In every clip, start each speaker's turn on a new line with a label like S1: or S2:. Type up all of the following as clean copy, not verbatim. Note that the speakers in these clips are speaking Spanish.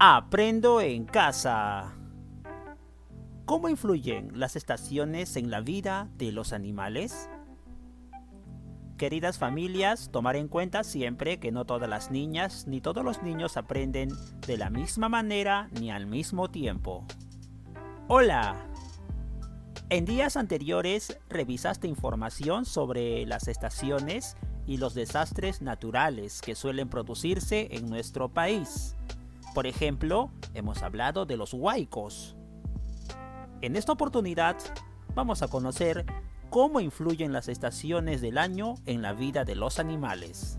S1: Aprendo en casa. ¿Cómo influyen las estaciones en la vida de los animales? Queridas familias, tomar en cuenta siempre que no todas las niñas ni todos los niños aprenden de la misma manera ni al mismo tiempo. Hola. En días anteriores revisaste información sobre las estaciones y los desastres naturales que suelen producirse en nuestro país. Por ejemplo, hemos hablado de los huaicos. En esta oportunidad vamos a conocer cómo influyen las estaciones del año en la vida de los animales.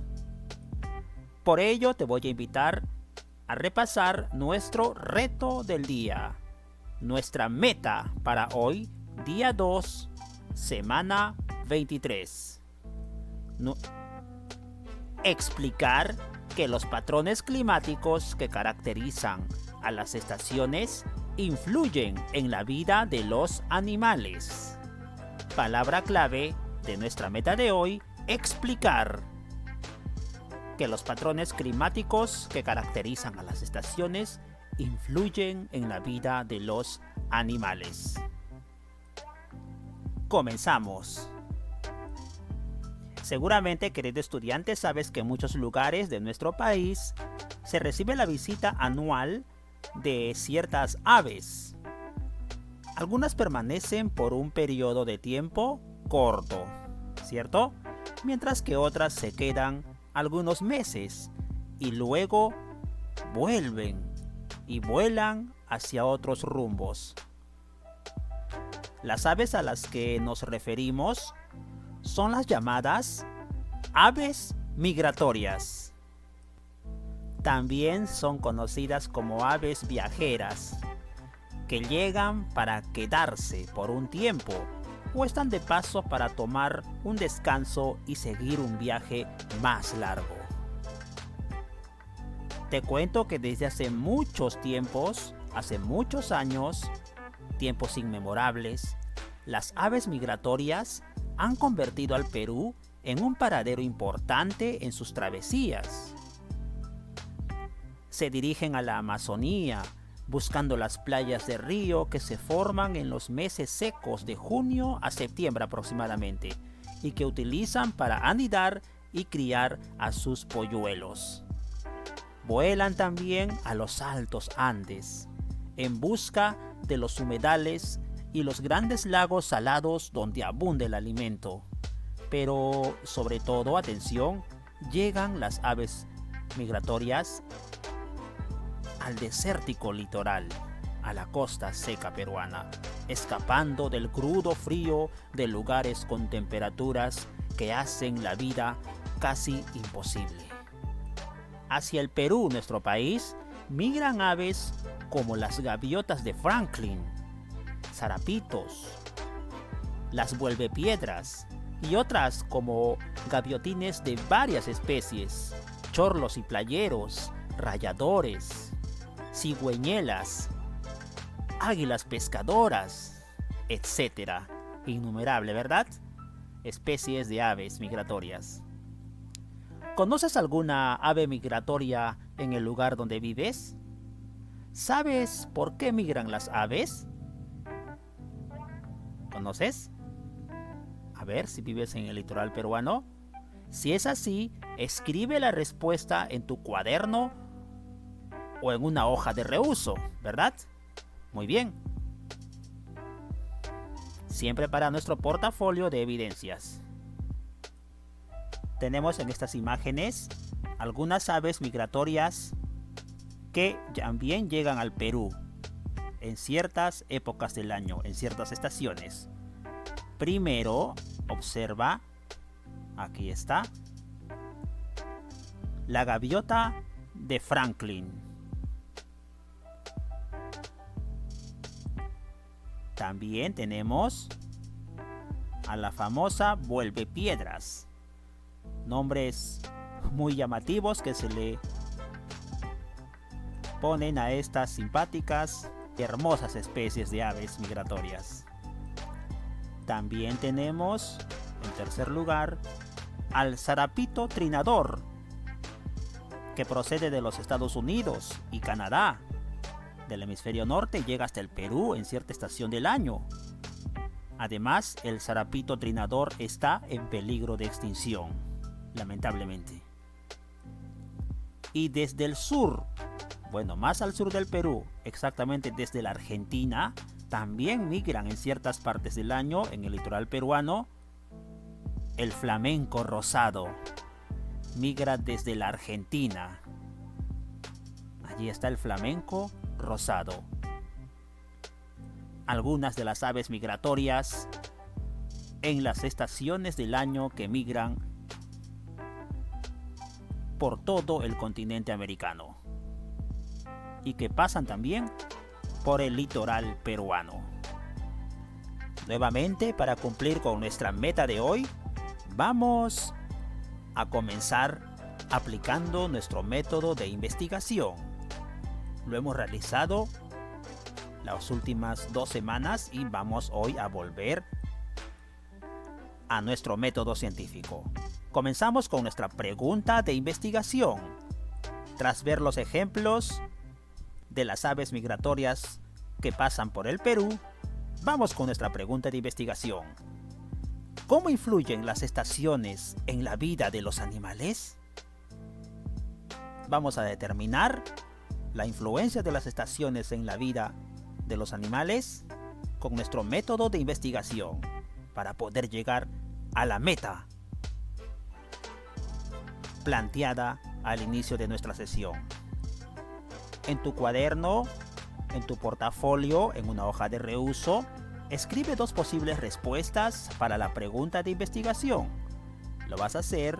S1: Por ello te voy a invitar a repasar nuestro reto del día. Nuestra meta para hoy, día 2, semana 23. Explicar que los patrones climáticos que caracterizan a las estaciones influyen en la vida de los animales. Palabra clave de nuestra meta de hoy, explicar que los patrones climáticos que caracterizan a las estaciones influyen en la vida de los animales. Comenzamos. Seguramente, querido estudiante, sabes que en muchos lugares de nuestro país se recibe la visita anual de ciertas aves. Algunas permanecen por un periodo de tiempo corto, ¿cierto? Mientras que otras se quedan algunos meses y luego vuelven y vuelan hacia otros rumbos. Las aves a las que nos referimos son las llamadas aves migratorias. También son conocidas como aves viajeras, que llegan para quedarse por un tiempo o están de paso para tomar un descanso y seguir un viaje más largo. Te cuento que desde hace muchos tiempos, hace muchos años, tiempos inmemorables, las aves migratorias han convertido al Perú en un paradero importante en sus travesías. Se dirigen a la Amazonía, buscando las playas de río que se forman en los meses secos de junio a septiembre aproximadamente y que utilizan para anidar y criar a sus polluelos. Vuelan también a los altos Andes, en busca de los humedales y los grandes lagos salados donde abunda el alimento. Pero sobre todo, atención, llegan las aves migratorias al desértico litoral, a la costa seca peruana, escapando del crudo frío de lugares con temperaturas que hacen la vida casi imposible. Hacia el Perú, nuestro país, migran aves como las gaviotas de Franklin, zarapitos, las vuelvepiedras y otras como gaviotines de varias especies, chorlos y playeros, rayadores, cigüeñelas, águilas pescadoras, etc. Innumerable, ¿verdad? Especies de aves migratorias. ¿Conoces alguna ave migratoria en el lugar donde vives? ¿Sabes por qué migran las aves? ¿Conoces? A ver si vives en el litoral peruano. Si es así, escribe la respuesta en tu cuaderno o en una hoja de reuso, ¿verdad? Muy bien. Siempre para nuestro portafolio de evidencias. Tenemos en estas imágenes algunas aves migratorias que también llegan al Perú en ciertas épocas del año, en ciertas estaciones. Primero, observa, aquí está, la gaviota de Franklin. También tenemos a la famosa vuelvepiedras. Nombres muy llamativos que se le ponen a estas simpáticas y hermosas especies de aves migratorias. También tenemos, en tercer lugar, al zarapito trinador, que procede de los Estados Unidos y Canadá, del hemisferio norte llega hasta el Perú en cierta estación del año. Además, el zarapito trinador está en peligro de extinción, lamentablemente. Y desde el sur, bueno, más al sur del Perú, exactamente desde la Argentina, también migran en ciertas partes del año en el litoral peruano el flamenco rosado. Migra desde la Argentina. Allí está el flamenco rosado. Algunas de las aves migratorias en las estaciones del año que migran por todo el continente americano y que pasan también por el litoral peruano. Nuevamente, para cumplir con nuestra meta de hoy, vamos a comenzar aplicando nuestro método de investigación. Lo hemos realizado las últimas 2 semanas y vamos hoy a volver a nuestro método científico. Comenzamos con nuestra pregunta de investigación. Tras ver los ejemplos de las aves migratorias que pasan por el Perú, vamos con nuestra pregunta de investigación. ¿Cómo influyen las estaciones en la vida de los animales? Vamos a determinar la influencia de las estaciones en la vida de los animales con nuestro método de investigación para poder llegar a la meta planteada al inicio de nuestra sesión. En tu cuaderno, en tu portafolio, en una hoja de reuso, escribe 2 posibles respuestas para la pregunta de investigación. Lo vas a hacer,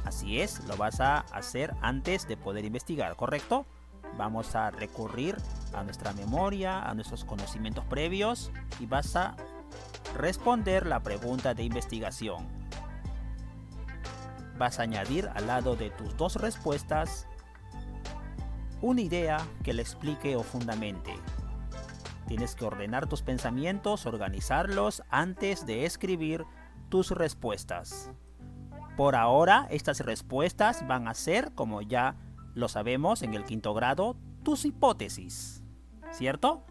S1: así es, lo vas a hacer antes de poder investigar, ¿correcto? Vamos a recurrir a nuestra memoria, a nuestros conocimientos previos y vas a responder la pregunta de investigación. Vas a añadir al lado de tus 2 respuestas una idea que le explique o fundamente. Tienes que ordenar tus pensamientos, organizarlos antes de escribir tus respuestas. Por ahora, estas respuestas van a ser, como ya lo sabemos en el 5º grado, tus hipótesis, ¿cierto?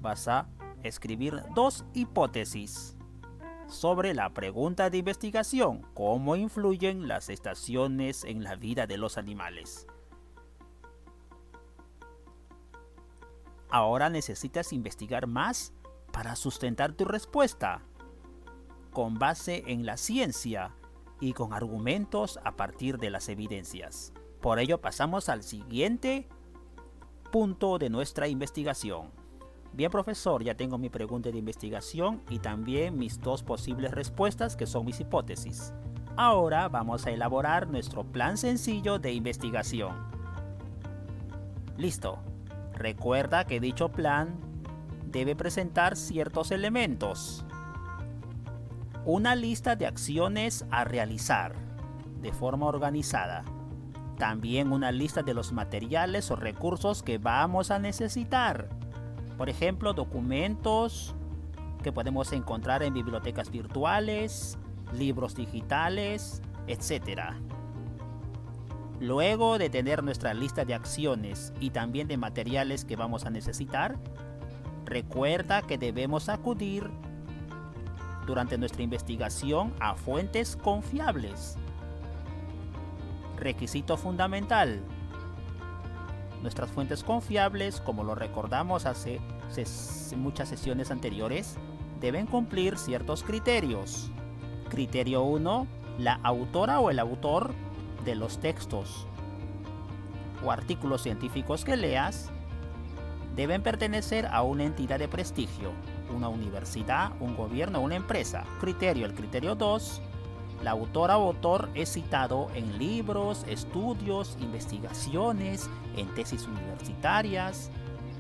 S1: Vas a escribir 2 hipótesis sobre la pregunta de investigación: ¿cómo influyen las estaciones en la vida de los animales? Ahora necesitas investigar más para sustentar tu respuesta, con base en la ciencia y con argumentos a partir de las evidencias. Por ello pasamos al siguiente punto de nuestra investigación. Bien, profesor, ya tengo mi pregunta de investigación y también mis 2 posibles respuestas, que son mis hipótesis. Ahora vamos a elaborar nuestro plan sencillo de investigación. Listo. Recuerda que dicho plan debe presentar ciertos elementos. Una lista de acciones a realizar de forma organizada. También una lista de los materiales o recursos que vamos a necesitar. Por ejemplo, documentos que podemos encontrar en bibliotecas virtuales, libros digitales, etc. Luego de tener nuestra lista de acciones y también de materiales que vamos a necesitar, recuerda que debemos acudir durante nuestra investigación a fuentes confiables. Requisito fundamental: nuestras fuentes confiables, como lo recordamos hace muchas sesiones anteriores, deben cumplir ciertos criterios. Criterio 1: la autora o el autor de los textos o artículos científicos que leas deben pertenecer a una entidad de prestigio, una universidad, un gobierno o una empresa. El criterio 2: la autora o autor es citado en libros, estudios, investigaciones, en tesis universitarias,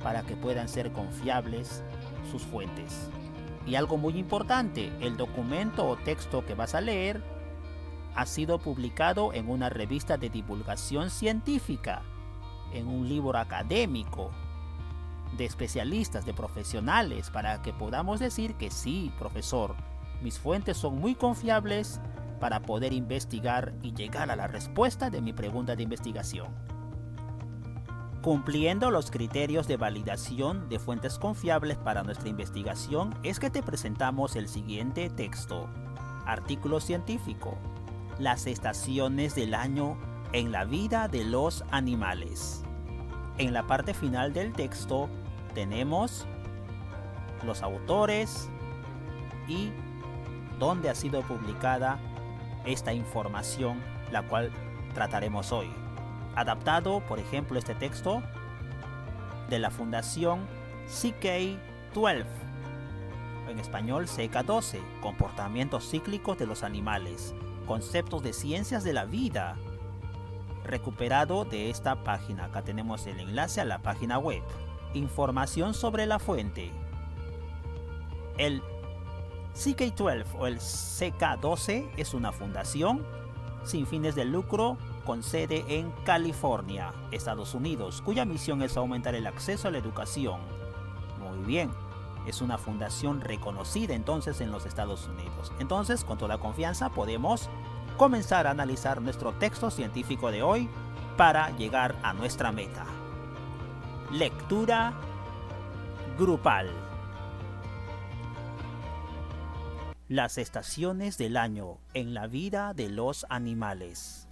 S1: para que puedan ser confiables sus fuentes. Y algo muy importante: el documento o texto que vas a leer ha sido publicado en una revista de divulgación científica, en un libro académico, de especialistas, de profesionales, para que podamos decir que sí, profesor, mis fuentes son muy confiables para poder investigar y llegar a la respuesta de mi pregunta de investigación. Cumpliendo los criterios de validación de fuentes confiables para nuestra investigación, es que te presentamos el siguiente texto. Artículo científico. Las estaciones del año en la vida de los animales. En la parte final del texto tenemos los autores y dónde ha sido publicada esta información, la cual trataremos hoy. Adaptado, por ejemplo, este texto de la Fundación CK12, en español CK12, Comportamientos cíclicos de los animales, conceptos de ciencias de la vida, recuperado de esta página. Acá tenemos el enlace a la página web. Información sobre la fuente. El CK12 o el CK12 es una fundación sin fines de lucro con sede en California, Estados Unidos, cuya misión es aumentar el acceso a la educación. Muy bien, es una fundación reconocida entonces en los Estados Unidos. Entonces, con toda confianza podemos comenzar a analizar nuestro texto científico de hoy para llegar a nuestra meta. Lectura grupal. Las estaciones del año en la vida de los animales.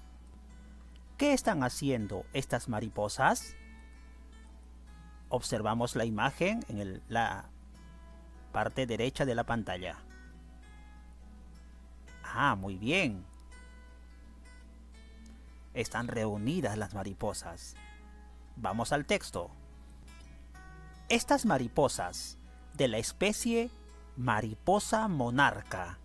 S1: ¿Qué están haciendo estas mariposas? Observamos la imagen en la parte derecha de la pantalla. Muy bien. Están reunidas las mariposas. Vamos al texto. Estas mariposas de la especie mariposa monarca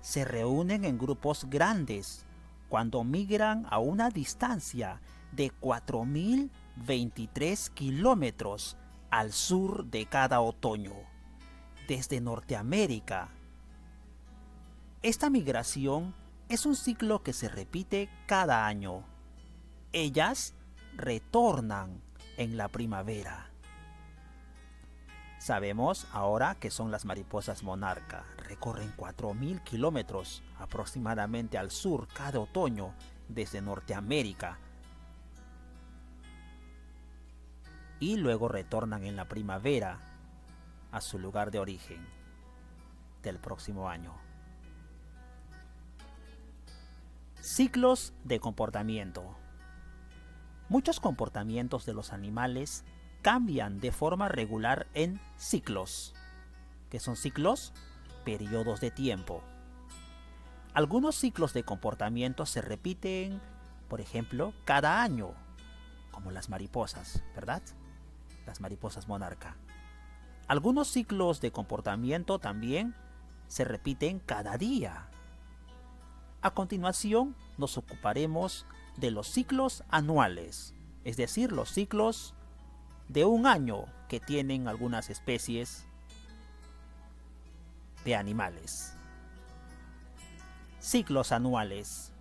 S1: se reúnen en grupos grandes cuando migran a una distancia de 4.023 kilómetros al sur de cada otoño, desde Norteamérica. Esta migración es un ciclo que se repite cada año. Ellas retornan en la primavera. Sabemos ahora que son las mariposas monarca. Recorren 4.000 kilómetros aproximadamente al sur cada otoño desde Norteamérica. Y luego retornan en la primavera a su lugar de origen del próximo año. Ciclos de comportamiento. Muchos comportamientos de los animales cambian de forma regular en ciclos. ¿Qué son ciclos? Periodos de tiempo. Algunos ciclos de comportamiento se repiten, por ejemplo, cada año, como las mariposas, ¿verdad? Las mariposas monarca. Algunos ciclos de comportamiento también se repiten cada día. A continuación, nos ocuparemos de los ciclos anuales, es decir, los ciclos de un año que tienen algunas especies de animales. Ciclos anuales.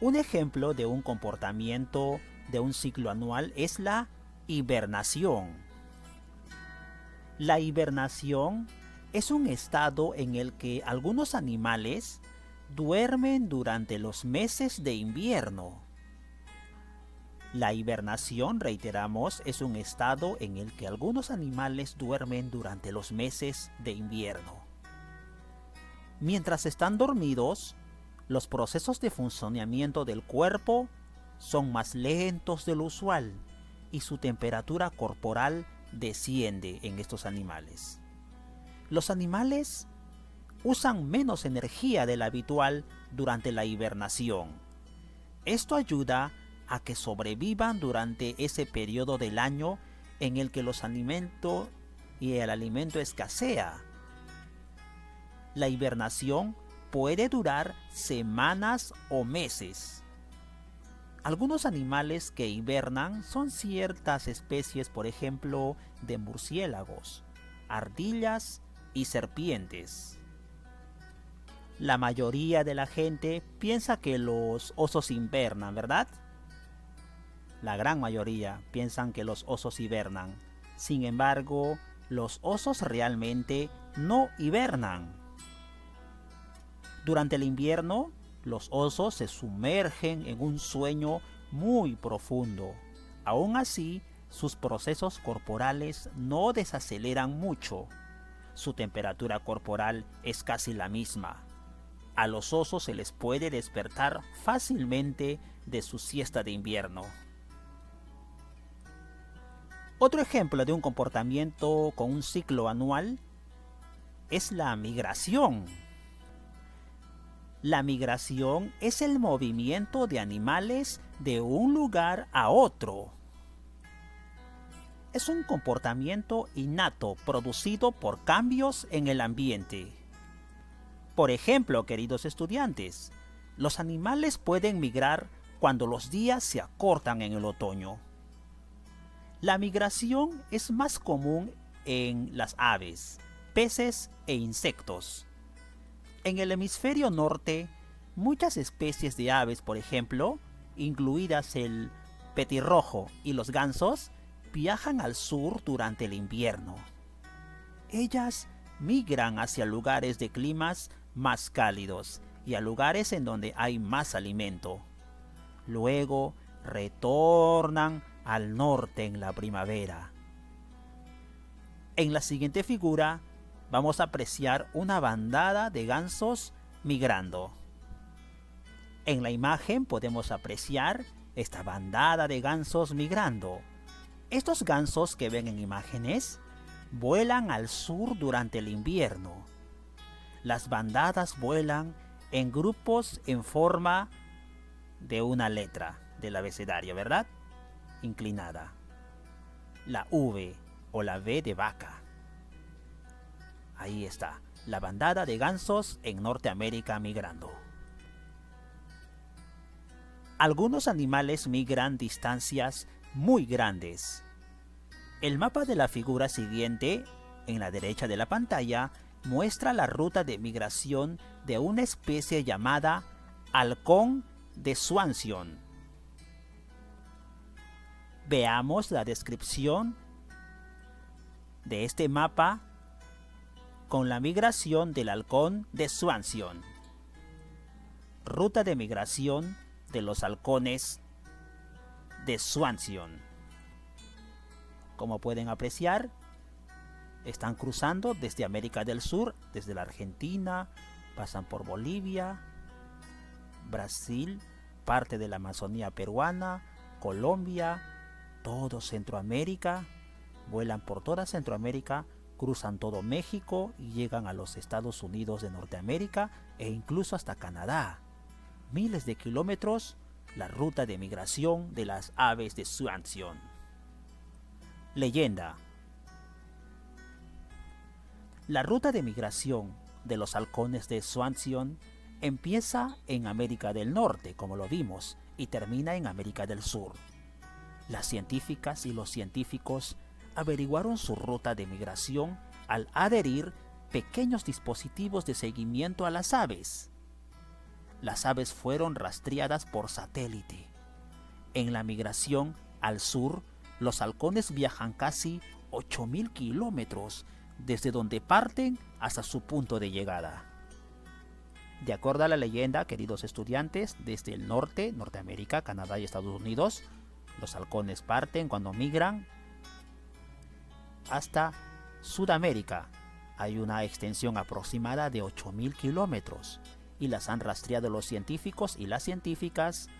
S1: Un ejemplo de un comportamiento de un ciclo anual es la hibernación. La hibernación es un estado en el que algunos animales duermen durante los meses de invierno. La hibernación, reiteramos, es un estado en el que algunos animales duermen durante los meses de invierno. Mientras están dormidos, los procesos de funcionamiento del cuerpo son más lentos de lo usual y su temperatura corporal desciende en estos animales. Los animales usan menos energía de la habitual durante la hibernación. Esto ayuda a que sobrevivan durante ese periodo del año en el que los alimentos y el alimento escasea. La hibernación puede durar semanas o meses. Algunos animales que hibernan son ciertas especies, por ejemplo, de murciélagos, ardillas y serpientes. La mayoría de la gente piensa que los osos hibernan, ¿verdad? La gran mayoría piensan que los osos hibernan. Sin embargo, los osos realmente no hibernan. Durante el invierno, los osos se sumergen en un sueño muy profundo, Aún así, sus procesos corporales no desaceleran mucho. Su temperatura corporal es casi la misma. A los osos se les puede despertar fácilmente de su siesta de invierno. Otro ejemplo de un comportamiento con un ciclo anual es la migración. La migración es el movimiento de animales de un lugar a otro. Es un comportamiento innato producido por cambios en el ambiente. Por ejemplo, queridos estudiantes, los animales pueden migrar cuando los días se acortan en el otoño. La migración es más común en las aves, peces e insectos. En el hemisferio norte, muchas especies de aves, por ejemplo, incluidas el petirrojo y los gansos, viajan al sur durante el invierno. Ellas migran hacia lugares de climas más cálidos y a lugares en donde hay más alimento. Luego retornan al norte en la primavera. En la siguiente figura vamos a apreciar una bandada de gansos migrando. En la imagen podemos apreciar esta bandada de gansos migrando. Estos gansos que ven en imágenes vuelan al sur durante el invierno. Las bandadas vuelan en grupos en forma de una letra del abecedario, ¿verdad? Inclinada. La V o la V de vaca. Ahí está, la bandada de gansos en Norteamérica migrando. Algunos animales migran distancias muy grandes. El mapa de la figura siguiente, en la derecha de la pantalla, muestra la ruta de migración de una especie llamada halcón de Swansea. Veamos la descripción de este mapa con la migración del halcón de Swansea. Ruta de migración de los halcones de Swansea. Como pueden apreciar, están cruzando desde América del Sur, desde la Argentina, pasan por Bolivia, Brasil, parte de la Amazonía peruana, Colombia, todo Centroamérica, vuelan por toda Centroamérica, cruzan todo México y llegan a los Estados Unidos de Norteamérica e incluso hasta Canadá. Miles de kilómetros, la ruta de migración de las aves de Swansea. Leyenda. La ruta de migración de los halcones de Swansea empieza en América del Norte, como lo vimos, y termina en América del Sur. Las científicas y los científicos averiguaron su ruta de migración al adherir pequeños dispositivos de seguimiento a las aves. Las aves fueron rastreadas por satélite. En la migración al sur, los halcones viajan casi 8.000 kilómetros desde donde parten hasta su punto de llegada. De acuerdo a la leyenda, queridos estudiantes, desde el norte, Norteamérica, Canadá y Estados Unidos, los halcones parten cuando migran hasta Sudamérica. Hay una extensión aproximada de 8.000 kilómetros y las han rastreado los científicos y las científicas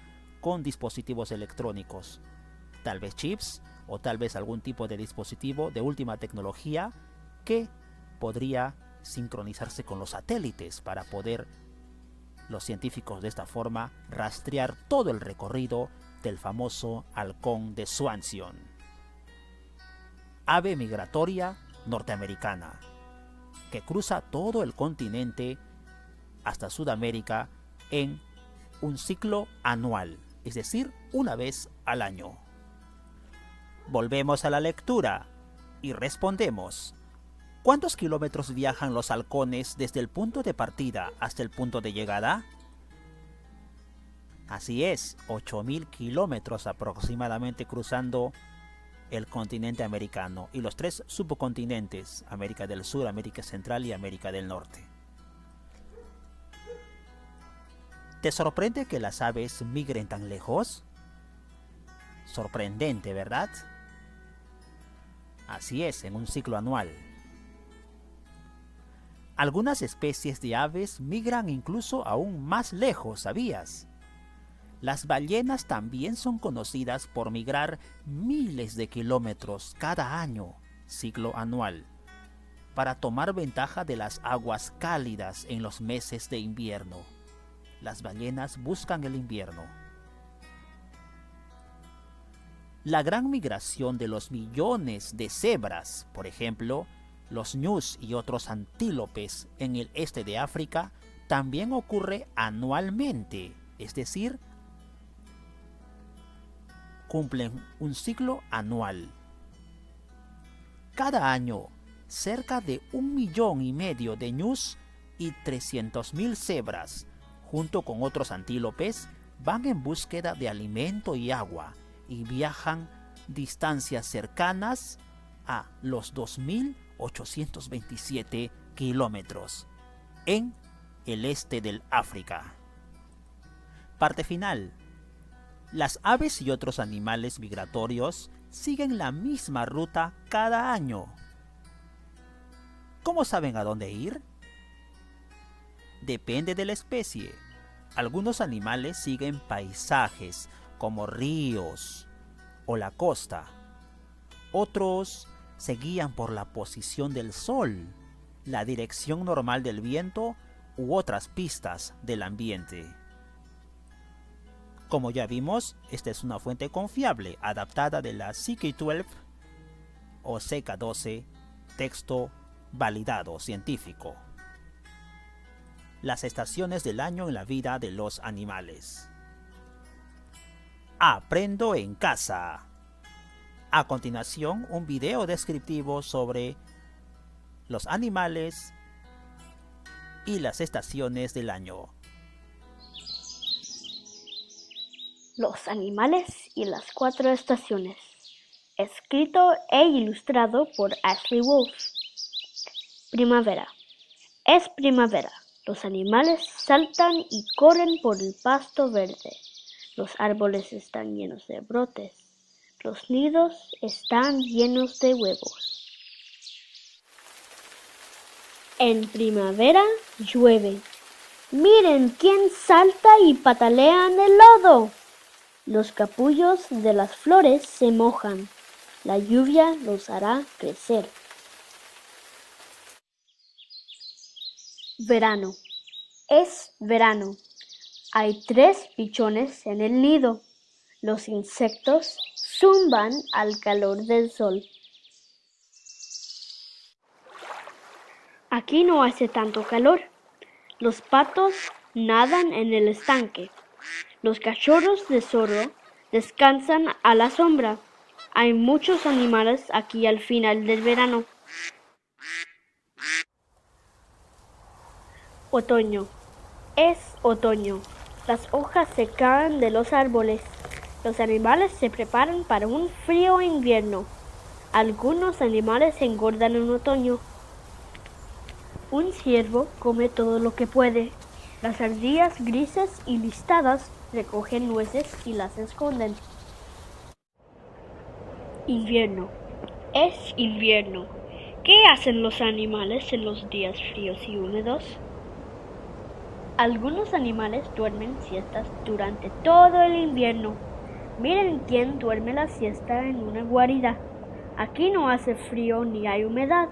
S1: con dispositivos electrónicos, tal vez chips o tal vez algún tipo de dispositivo de última tecnología que podría sincronizarse con los satélites para poder los científicos de esta forma rastrear todo el recorrido del famoso halcón de Swansea. Ave migratoria norteamericana que cruza todo el continente hasta Sudamérica en un ciclo anual, es decir, una vez al año. Volvemos a la lectura y respondemos: ¿cuántos kilómetros viajan los halcones desde el punto de partida hasta el punto de llegada? Así es, 8.000 kilómetros aproximadamente cruzando el continente americano y los 3 subcontinentes, América del Sur, América Central y América del Norte. ¿Te sorprende que las aves migren tan lejos? Sorprendente, ¿verdad? Así es, en un ciclo anual. Algunas especies de aves migran incluso aún más lejos, ¿sabías? Las ballenas también son conocidas por migrar miles de kilómetros cada año, ciclo anual, para tomar ventaja de las aguas cálidas en los meses de invierno. Las ballenas buscan el invierno. La gran migración de los millones de cebras, por ejemplo, los ñus y otros antílopes en el este de África, también ocurre anualmente, es decir, cumplen un ciclo anual. Cada año, cerca de 1,5 millones de ñus y 300,000 cebras, junto con otros antílopes, van en búsqueda de alimento y agua y viajan distancias cercanas a los 2,827 kilómetros en el este del África. Parte final. Las aves y otros animales migratorios siguen la misma ruta cada año. ¿Cómo saben a dónde ir? Depende de la especie. Algunos animales siguen paisajes como ríos o la costa. Otros se guían por la posición del sol, la dirección normal del viento u otras pistas del ambiente. Como ya vimos, esta es una fuente confiable, adaptada de la CK12 o CK12, texto validado científico. Las estaciones del año en la vida de los animales. Aprendo en casa. A continuación, un video descriptivo sobre los animales y las estaciones del año.
S2: Los animales y las 4 estaciones. Escrito e ilustrado por Ashley Wolf. Primavera. Es primavera. Los animales saltan y corren por el pasto verde. Los árboles están llenos de brotes. Los nidos están llenos de huevos. En primavera llueve. Miren quién salta y patalea en el lodo. Los capullos de las flores se mojan. La lluvia los hará crecer. Verano. Es verano. Hay 3 pichones en el nido. Los insectos zumban al calor del sol. Aquí no hace tanto calor. Los patos nadan en el estanque. Los cachorros de zorro descansan a la sombra. Hay muchos animales aquí al final del verano. Otoño. Es otoño. Las hojas se caen de los árboles. Los animales se preparan para un frío invierno. Algunos animales engordan en otoño. Un ciervo come todo lo que puede. Las ardillas grises y listadas recogen nueces y las esconden. Invierno. Es invierno. ¿Qué hacen los animales en los días fríos y húmedos? Algunos animales duermen siestas durante todo el invierno. Miren quién duerme la siesta en una guarida. Aquí no hace frío ni hay humedad.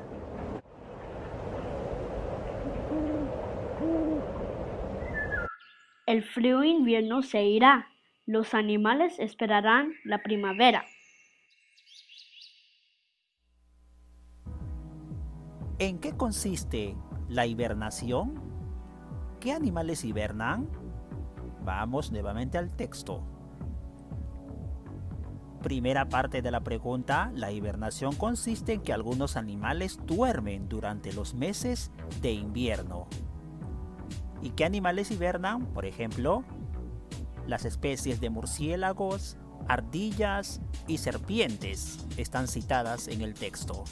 S2: El frío invierno se irá. Los animales esperarán la primavera.
S1: ¿En qué consiste la hibernación? ¿Qué animales hibernan? Vamos nuevamente al texto. Primera parte de la pregunta, la hibernación consiste en que algunos animales duermen durante los meses de invierno. ¿Y qué animales hibernan? Por ejemplo, las especies de murciélagos, ardillas y serpientes están citadas en el texto.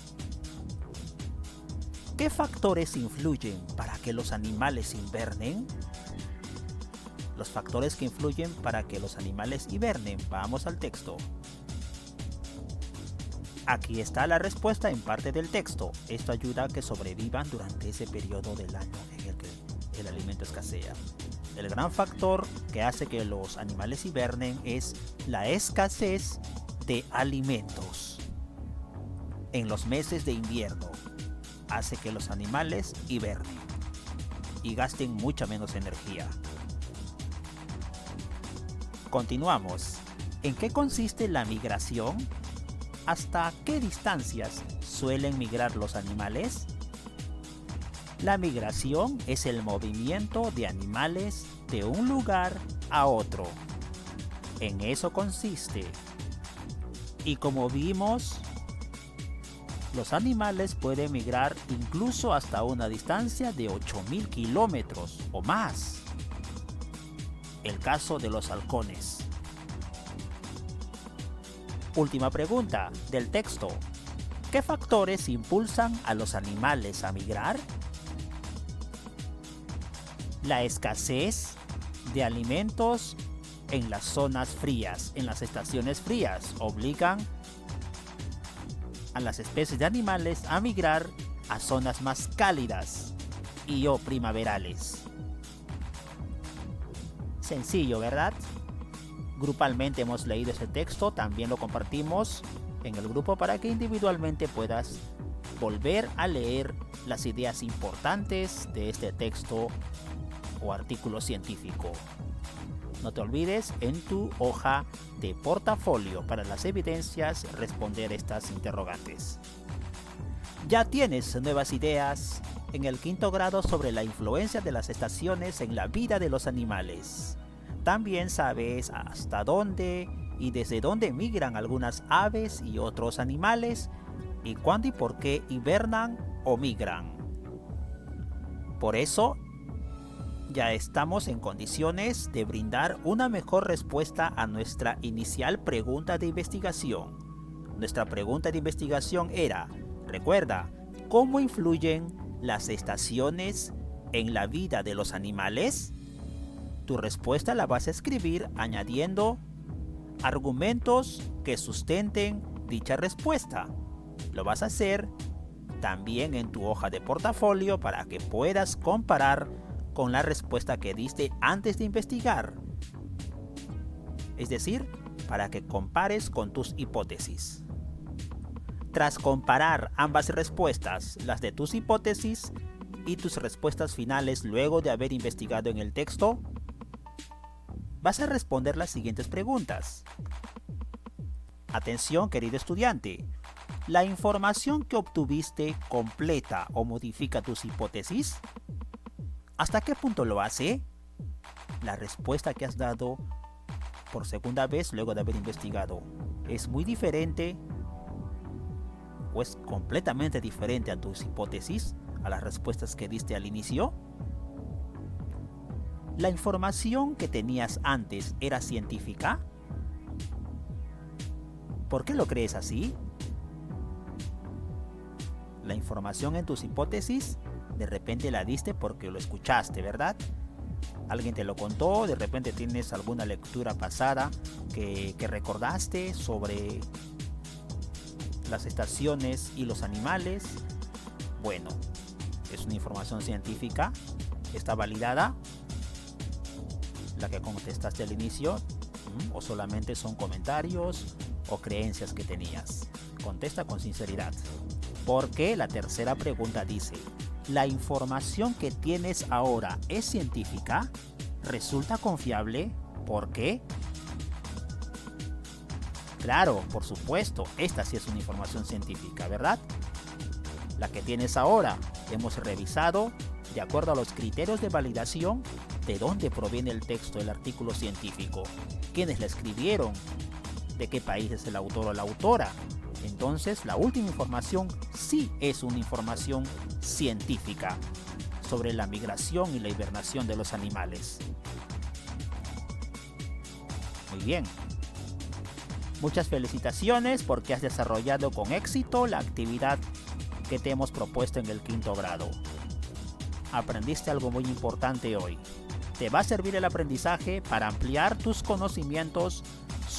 S1: ¿Qué factores influyen para que los animales hibernen? Los factores que influyen para que los animales hibernen. Vamos al texto. Aquí está la respuesta en parte del texto. Esto ayuda a que sobrevivan durante ese periodo del año en el que el alimento escasea. El gran factor que hace que los animales hibernen es la escasez de alimentos. En los meses de invierno hace que los animales hibernen y gasten mucha menos energía. Continuamos. ¿En qué consiste la migración? ¿Hasta qué distancias suelen migrar los animales? La migración es el movimiento de animales de un lugar a otro. En eso consiste. Y como vimos, los animales pueden migrar incluso hasta una distancia de 8.000 kilómetros o más. El caso de los halcones. Última pregunta del texto. ¿Qué factores impulsan a los animales a migrar? La escasez de alimentos en las zonas frías, en las estaciones frías, obligan a las especies de animales a migrar a zonas más cálidas y o primaverales. Sencillo, ¿verdad? Grupalmente hemos leído ese texto, también lo compartimos en el grupo para que individualmente puedas volver a leer las ideas importantes de este texto o artículo científico. No te olvides en tu hoja de portafolio para las evidencias responder estas interrogantes. Ya tienes nuevas ideas en el 5º grado sobre la influencia de las estaciones en la vida de los animales. También sabes hasta dónde y desde dónde migran algunas aves y otros animales y cuándo y por qué hibernan o migran. Por eso, ya estamos en condiciones de brindar una mejor respuesta a nuestra inicial pregunta de investigación. Nuestra pregunta de investigación era, recuerda, ¿cómo influyen las estaciones en la vida de los animales? Tu respuesta la vas a escribir añadiendo argumentos que sustenten dicha respuesta. Lo vas a hacer también en tu hoja de portafolio para que puedas comparar con la respuesta que diste antes de investigar. Es decir, para que compares con tus hipótesis. Tras comparar ambas respuestas, las de tus hipótesis y tus respuestas finales luego de haber investigado en el texto, vas a responder las siguientes preguntas. Atención, querido estudiante. ¿La información que obtuviste completa o modifica tus hipótesis? ¿Hasta qué punto lo hace? La respuesta que has dado por segunda vez luego de haber investigado es muy diferente o es completamente diferente a tus hipótesis, a las respuestas que diste al inicio. ¿La información que tenías antes era científica? ¿Por qué lo crees así? La información en tus hipótesis de repente la diste porque lo escuchaste, ¿verdad? Alguien te lo contó, de repente tienes alguna lectura pasada que recordaste sobre las estaciones y los animales. Bueno, es una información científica, está validada, la que contestaste al inicio, o solamente son comentarios o creencias que tenías. Contesta con sinceridad. Porque la tercera pregunta dice, ¿la información que tienes ahora es científica? ¿Resulta confiable? ¿Por qué? Claro, por supuesto, esta sí es una información científica, ¿verdad? La que tienes ahora, hemos revisado, de acuerdo a los criterios de validación, de dónde proviene el texto del artículo científico, quiénes la escribieron, de qué país es el autor o la autora. Entonces, la última información sí es una información científica sobre la migración y la hibernación de los animales. Muy bien. Muchas felicitaciones porque has desarrollado con éxito la actividad que te hemos propuesto en el 5º grado. Aprendiste algo muy importante hoy. Te va a servir el aprendizaje para ampliar tus conocimientos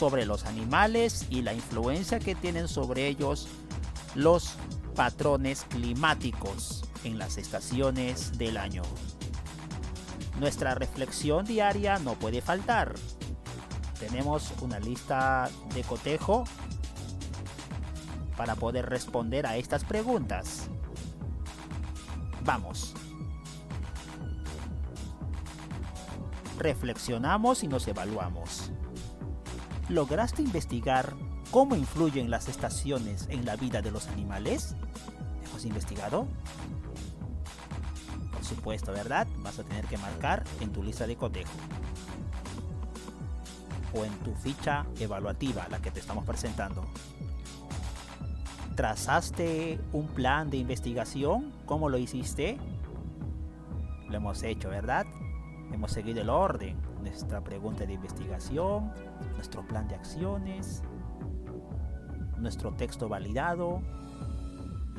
S1: sobre los animales y la influencia que tienen sobre ellos los patrones climáticos en las estaciones del año. Nuestra reflexión diaria no puede faltar. Tenemos una lista de cotejo para poder responder a estas preguntas. Vamos. Reflexionamos y nos evaluamos. ¿Lograste investigar cómo influyen las estaciones en la vida de los animales? ¿Hemos investigado? Por supuesto, ¿verdad? Vas a tener que marcar en tu lista de cotejo o en tu ficha evaluativa, la que te estamos presentando. ¿Trazaste un plan de investigación? ¿Cómo lo hiciste? Lo hemos hecho, ¿verdad? Hemos seguido el orden, nuestra pregunta de investigación, nuestro plan de acciones, nuestro texto validado,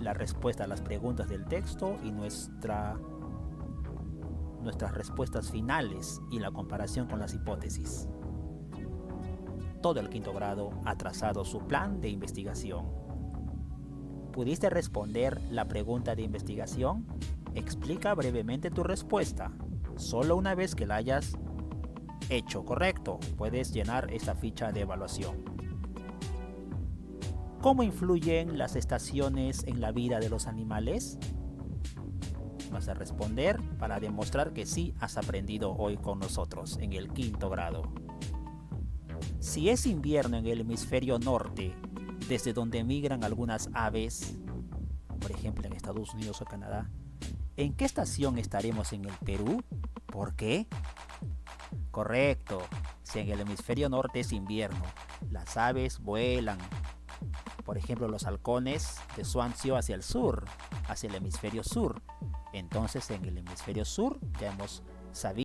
S1: la respuesta a las preguntas del texto y nuestras respuestas finales y la comparación con las hipótesis. Todo el quinto grado ha trazado su plan de investigación. ¿Pudiste responder la pregunta de investigación? Explica brevemente tu respuesta. Solo una vez que la hayas hecho correcto, puedes llenar esta ficha de evaluación. ¿Cómo influyen las estaciones en la vida de los animales? Vas a responder para demostrar que sí has aprendido hoy con nosotros en el quinto grado. Si es invierno en el hemisferio norte, desde donde migran algunas aves, por ejemplo en Estados Unidos o Canadá, ¿en qué estación estaremos en el Perú? ¿Por qué? Correcto, si en el hemisferio norte es invierno, las aves vuelan. Por ejemplo, los halcones de Swansea hacia el sur, hacia el hemisferio sur. Entonces en el hemisferio sur ya hemos sabido